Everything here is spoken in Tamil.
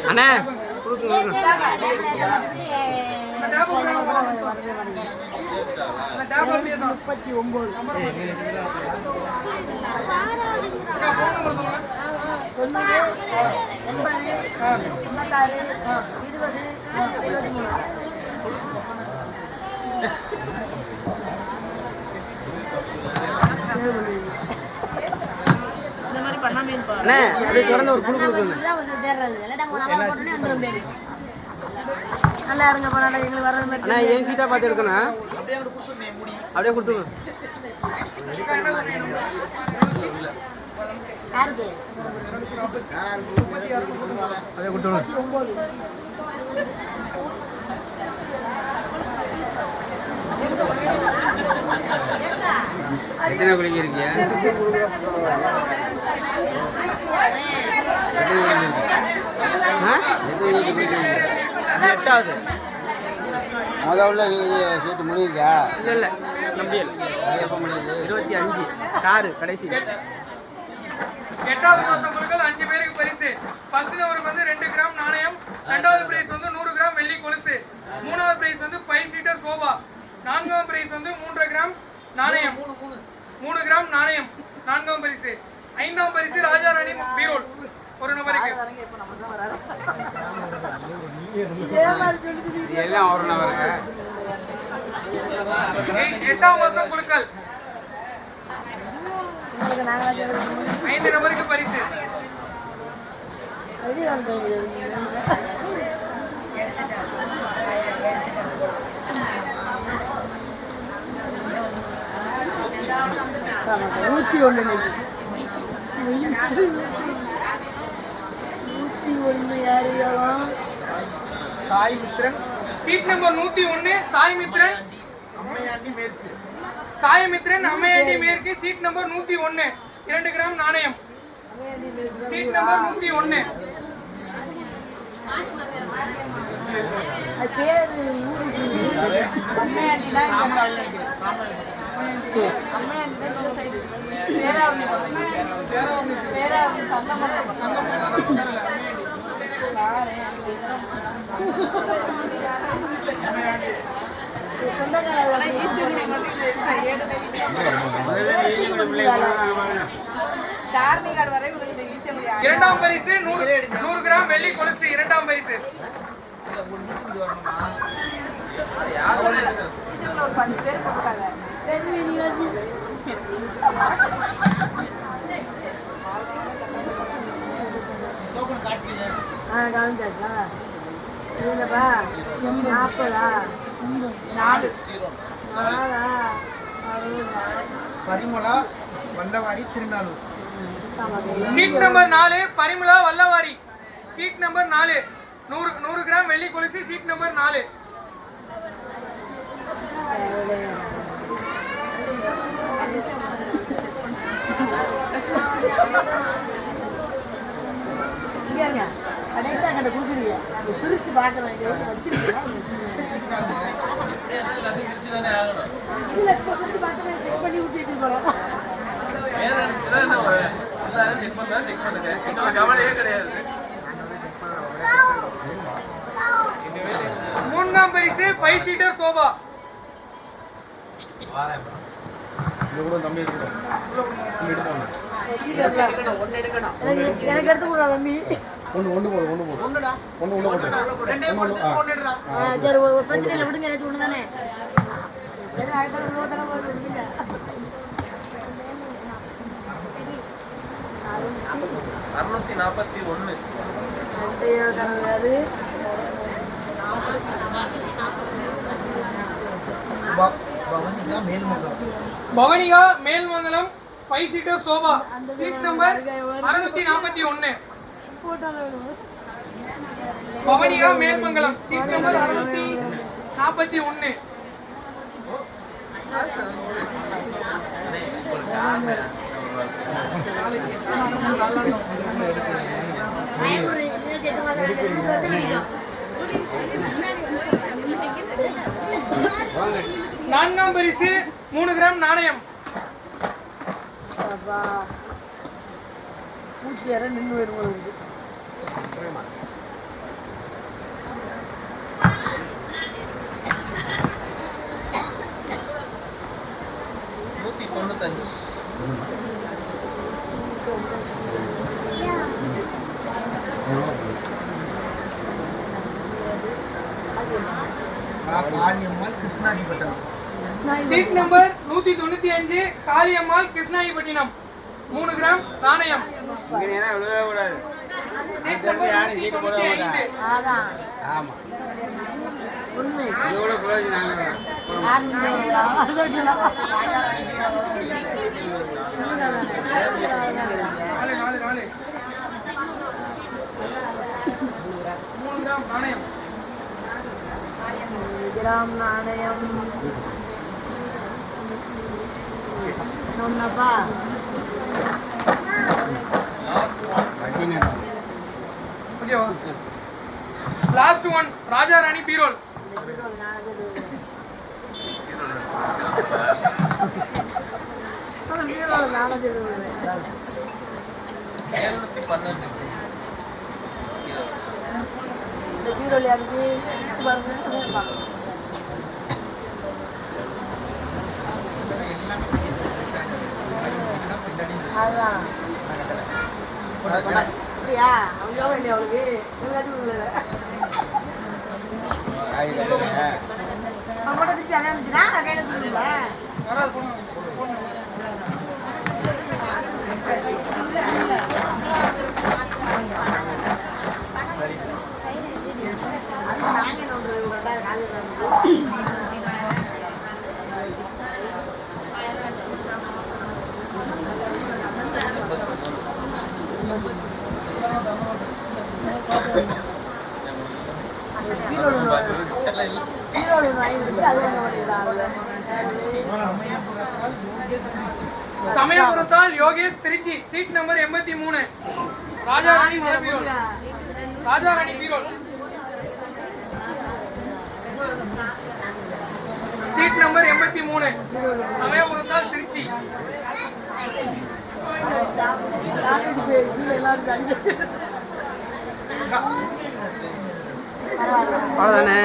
அண்ணா அப்படியே தொடர்ந்து ஒரு குழு கொடுக்குங்க. நல்லா இருங்க பண்ணா எங்களுக்கு வர்றது மாதிரி. அண்ணா ஏன் சீட்டா பார்த்து எடுக்கணும். அப்படியே கொடுத்துருங்க. யாருக்கு அப்படியே கொடுத்துருங்க. எத்தனை குளிக்க இருக்கியா? எட்டாவது முதல்ல சீட்டு முடியுதா? இல்லை நம்பியல் எப்போ முடியுது? 25 காரு கடைசி. 8வது மாசம் குழுக்கள் 5 பேருக்கு பரிசு. ஃபர்ஸ்ட் நம்பருக்கு வந்து 2 கிராம் நாணயம், 2வது பிரைஸ் வந்து 100 கிராம் வெள்ளி கொலுசு, 3வது பிரைஸ் வந்து 5 சீட்டர் சோபா, 4வது பிரைஸ் வந்து 3 கிராம் நாணயம், 3 கிராம் நாணயம் 4வது பரிசு, 5வது பரிசு ராஜா ராணி பீரோல் ஒரு நபருக்கு. எல்லாம் ஒரு நபருக்கு. 8வது மாசம் குழுக்கள் 5 நபருக்கு பரிசு. சாய் மித்ரன் சீட் நம்பர் 101 சாய் மித்ரன் அம்மையாண்டி மேற்கு. சாய் மித்ரன் அம்மையாண்டி மேற்கு சீட் நம்பர் 101 2 கிராம் நாணயம். Seat number 101. இரண்டாம் பரிசு 100 கிராம் வெள்ளி கொலுசு. இரண்டாம் பரிசு Parimala Vallavari Thirunalur. Seat number 4 Parimala Vallavari. Seat number 4 100 gram வெள்ளி கொலுசு. Seat number 4. கடைசியாக கண்ட கொடுக்குறீங்க பிரிச்சு பார்க்குறேன் வச்சிருக்கேன். இல்லை இப்போ கொடுத்து பார்த்து செக் பண்ணி விட்டு வச்சுட்டு போகிறோம். மூன்றாம் பரிசு 5 சீட்டர் சோபா. எனக்கு எடுத்து கூட தம்பி சரி ஒரு பிரச்சனை இல்லை விடுங்க. எனக்கு ஒன்று தானே 641. Bhavanika Melmangalam 5 seater sofa. Seat number 641. Bhavanika Melmangalam seat number 641. நான்காம் பரிசு 3 கிராம் நாணயம். பூச்சி யார நின்று வரும்போது Kaliammal Krishnajipattinam. Seat number 195 Kaliammal Krishnayipattinam 3 gram நாணயம். Seat number 195. உண்மை நாலு 3 கிராம் நாணயம். கிராம் நாணயம் ஒன்னப்பா ஓகேவா? லாஸ்ட் ஒன் ராஜா ராணி பீரோல். பீரோல் யாருக்கு அதுதான் அப்படியா? அவங்க யோகா இல்லையா அவளுக்கு? அவங்கள்ட்ட திருப்பி அதான் இருந்துச்சுன்னா நான் கையில் சொல்லுங்கள வராது போன அது நாங்கள் ஒன்று 2000 காலையில் சமயபுரத்தால் Yogesh Trichy. Seat number 83 Raja Rani bureau. Raja Rani bureau. Seat number 83 சமயபுரத்தால் திருச்சி. அவ்வளோதானே.